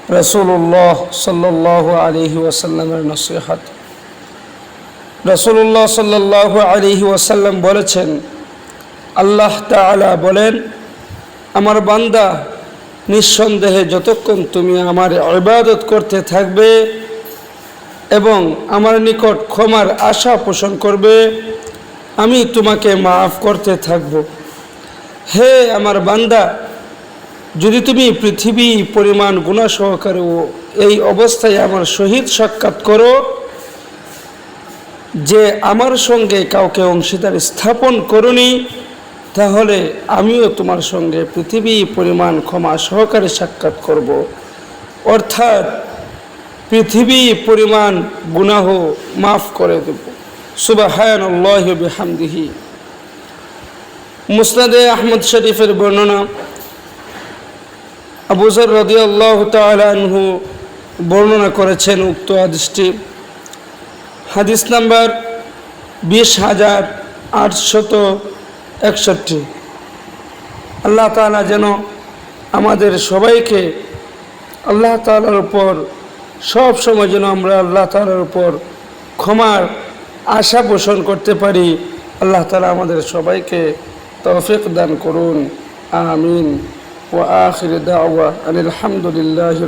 রাসূলুল্লাহ সাল্লাল্লাহু আলাইহি ওয়াসাল্লামের নসিহত। রাসূলুল্লাহ সাল্লাল্লাহু আলাইহি ওয়াসাল্লাম বলেছেন, আল্লাহ তাআলা বলেন, আমার বান্দা নিঃসন্দেহে যতক্ষণ তুমি আমার ইবাদত করতে থাকবে এবং আমার নিকট ক্ষমার আশা পোষণ করবে, আমি তোমাকে মাফ করতে থাকব। হে আমার বান্দা, যদি তুমি পৃথিবী পরিমাণ গুনাহ সহকারে এই অবস্থায় আমার সহিত সাক্ষাৎ করো যে আমার সঙ্গে কাউকে অংশীদার স্থাপন করনি, তাহলে আমিও তোমার সঙ্গে পৃথিবী পরিমাণ ক্ষমা সহকারে সাক্ষাৎ করব। অর্থাৎ পৃথিবী পরিমাণ গুনাহ মাফ করে দেব। সুবহানাল্লাহি ওয়া বিহামদিহি। মুসনাদে আহমদ শরীফের বর্ণনা, আবু যর রাদিয়াল্লাহু তাআলা আনহু বর্ণনা করেছেন উক্ত হাদিসটি। হাদিস নাম্বার 20,861। আল্লাহ তাআলা যেন আমাদের সবাইকে আল্লাহ তাআলার উপর সব সময় যেন আমরা আল্লাহ তাআলার উপর ক্ষমার আশা পোষণ করতে পারি। আল্লাহ তাআলা আমাদের সবাইকে তৌফিক দান করুন। আমিন। ওয়া আখির দাওয়া আনিল হামদুলিল্লাহি।